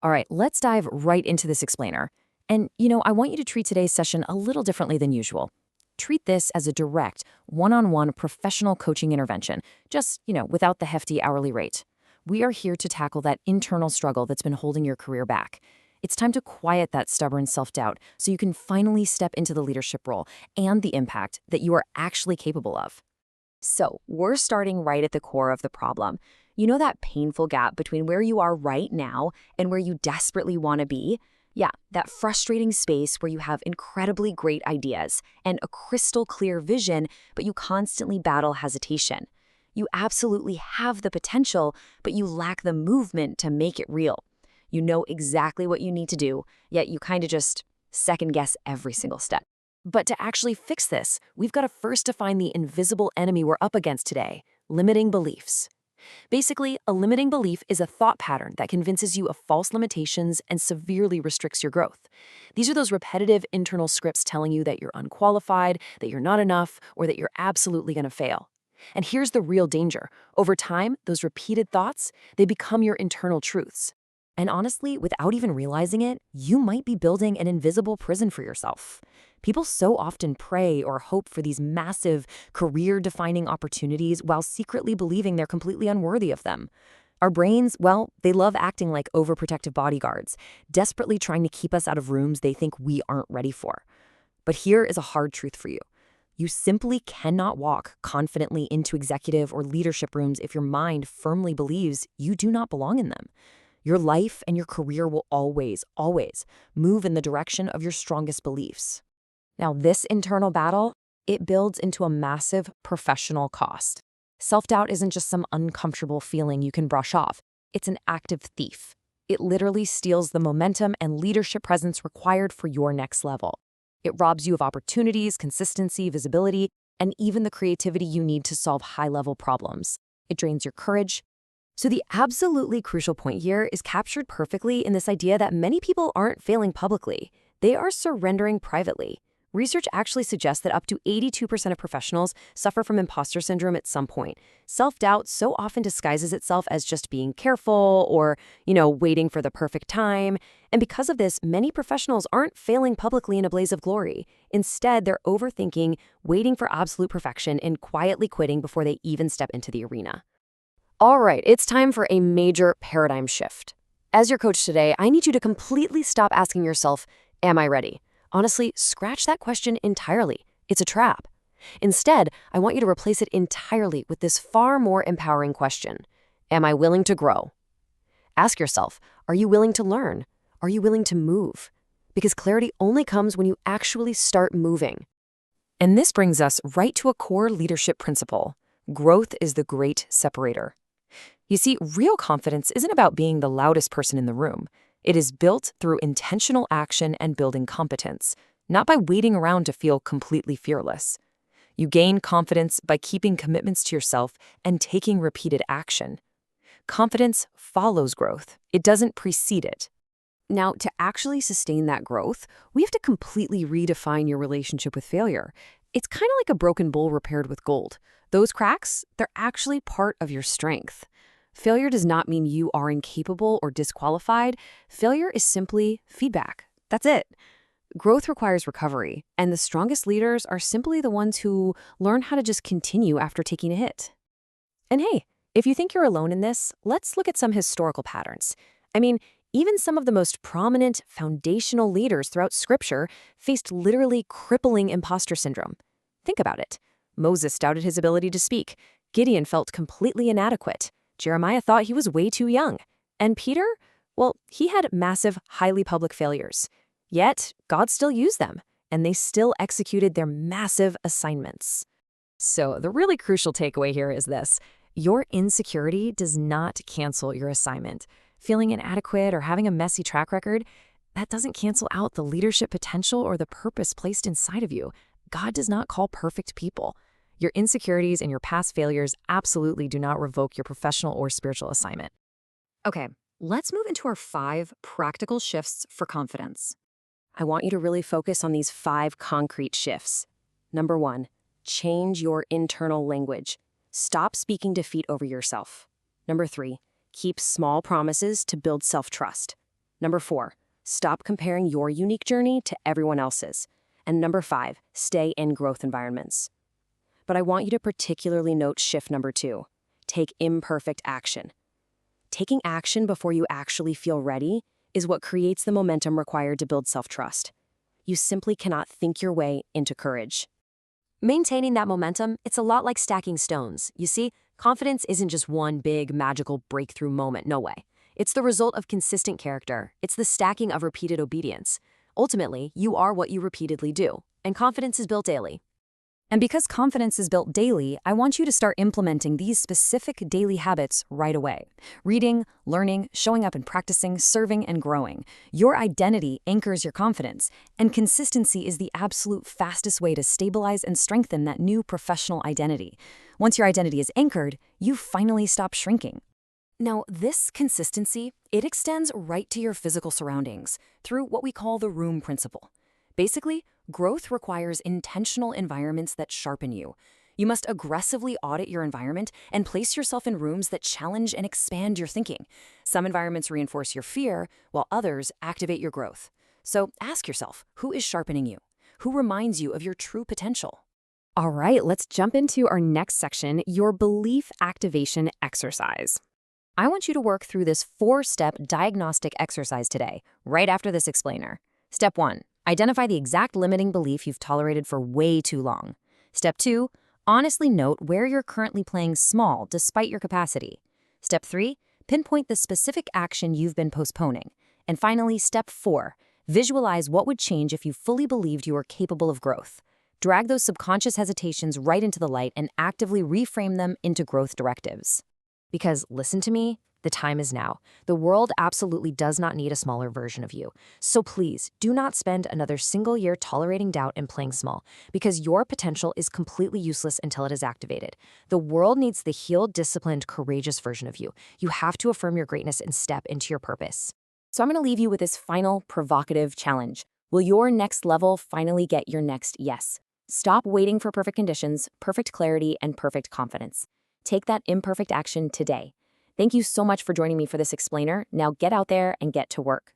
All right, let's dive right into this explainer. And, I want you to treat today's session a little differently than usual. Treat this as a direct, one-on-one professional coaching intervention, just, without the hefty hourly rate. We are here to tackle that internal struggle that's been holding your career back. It's time to quiet that stubborn self-doubt so you can finally step into the leadership role and the impact that you are actually capable of. So, we're starting right at the core of the problem. You know that painful gap between where you are right now and where you desperately want to be? Yeah, that frustrating space where you have incredibly great ideas and a crystal clear vision, but you constantly battle hesitation. You absolutely have the potential, but you lack the movement to make it real. You know exactly what you need to do, yet you kind of just second guess every single step. But to actually fix this, we've got to first define the invisible enemy we're up against today: limiting beliefs. Basically, a limiting belief is a thought pattern that convinces you of false limitations and severely restricts your growth. These are those repetitive internal scripts telling you that you're unqualified, that you're not enough, or that you're absolutely going to fail. And here's the real danger. Over time, those repeated thoughts, they become your internal truths. And honestly, without even realizing it, you might be building an invisible prison for yourself. People so often pray or hope for these massive, career-defining opportunities while secretly believing they're completely unworthy of them. Our brains, well, they love acting like overprotective bodyguards, desperately trying to keep us out of rooms they think we aren't ready for. But here is a hard truth for you. You simply cannot walk confidently into executive or leadership rooms if your mind firmly believes you do not belong in them. Your life and your career will always, always move in the direction of your strongest beliefs. Now, this internal battle, it builds into a massive professional cost. Self-doubt isn't just some uncomfortable feeling you can brush off. It's an active thief. It literally steals the momentum and leadership presence required for your next level. It robs you of opportunities, consistency, visibility, and even the creativity you need to solve high-level problems. It drains your courage. So the absolutely crucial point here is captured perfectly in this idea that many people aren't failing publicly. They are surrendering privately. Research actually suggests that up to 82% of professionals suffer from imposter syndrome at some point. Self-doubt so often disguises itself as just being careful or, waiting for the perfect time. And because of this, many professionals aren't failing publicly in a blaze of glory. Instead, they're overthinking, waiting for absolute perfection, and quietly quitting before they even step into the arena. All right, it's time for a major paradigm shift. As your coach today, I need you to completely stop asking yourself, am I ready? Honestly, scratch that question entirely. It's a trap. Instead, I want you to replace it entirely with this far more empowering question. Am I willing to grow? Ask yourself, are you willing to learn? Are you willing to move? Because clarity only comes when you actually start moving. And this brings us right to a core leadership principle. Growth is the great separator. You see, real confidence isn't about being the loudest person in the room. It is built through intentional action and building competence, not by waiting around to feel completely fearless. You gain confidence by keeping commitments to yourself and taking repeated action. Confidence follows growth. It doesn't precede it. Now, to actually sustain that growth, we have to completely redefine your relationship with failure. It's kind of like a broken bowl repaired with gold. Those cracks, they're actually part of your strength. Failure does not mean you are incapable or disqualified. Failure is simply feedback. That's it. Growth requires recovery, and the strongest leaders are simply the ones who learn how to just continue after taking a hit. And hey, if you think you're alone in this, let's look at some historical patterns. Even some of the most prominent foundational leaders throughout Scripture faced literally crippling imposter syndrome. Think about it. Moses doubted his ability to speak. Gideon felt completely inadequate. Jeremiah thought he was way too young. And Peter? Well, he had massive, highly public failures. Yet, God still used them, and they still executed their massive assignments. So the really crucial takeaway here is this. Your insecurity does not cancel your assignment. Feeling inadequate or having a messy track record, that doesn't cancel out the leadership potential or the purpose placed inside of you. God does not call perfect people. Your insecurities and your past failures absolutely do not revoke your professional or spiritual assignment. Okay, let's move into our 5 practical shifts for confidence. I want you to really focus on these 5 concrete shifts. Number 1, change your internal language. Stop speaking defeat over yourself. Number 3, keep small promises to build self-trust. Number 4, stop comparing your unique journey to everyone else's. And number 5, stay in growth environments. But I want you to particularly note shift number 2. Take imperfect action. Taking action before you actually feel ready is what creates the momentum required to build self-trust. You simply cannot think your way into courage. Maintaining that momentum, it's a lot like stacking stones. You see, confidence isn't just one big, magical breakthrough moment, no way. It's the result of consistent character. It's the stacking of repeated obedience. Ultimately, you are what you repeatedly do, and confidence is built daily. And because confidence is built daily, I want you to start implementing these specific daily habits right away. Reading, learning, showing up and practicing, serving and growing. Your identity anchors your confidence, and consistency is the absolute fastest way to stabilize and strengthen that new professional identity. Once your identity is anchored, you finally stop shrinking. Now, this consistency, it extends right to your physical surroundings through what we call the room principle. Basically, growth requires intentional environments that sharpen you. You must aggressively audit your environment and place yourself in rooms that challenge and expand your thinking. Some environments reinforce your fear, while others activate your growth. So ask yourself, who is sharpening you? Who reminds you of your true potential? All right, let's jump into our next section, your belief activation exercise. I want you to work through this 4-step diagnostic exercise today, right after this explainer. Step 1. Identify the exact limiting belief you've tolerated for way too long. Step 2, honestly note where you're currently playing small despite your capacity. Step 3, pinpoint the specific action you've been postponing. And finally, step 4, visualize what would change if you fully believed you were capable of growth. Drag those subconscious hesitations right into the light and actively reframe them into growth directives. Because listen to me, the time is now. The world absolutely does not need a smaller version of you. So please, do not spend another single year tolerating doubt and playing small, because your potential is completely useless until it is activated. The world needs the healed, disciplined, courageous version of you. You have to affirm your greatness and step into your purpose. So I'm going to leave you with this final provocative challenge. Will your next level finally get your next yes? Stop waiting for perfect conditions, perfect clarity, and perfect confidence. Take that imperfect action today. Thank you so much for joining me for this explainer. Now get out there and get to work.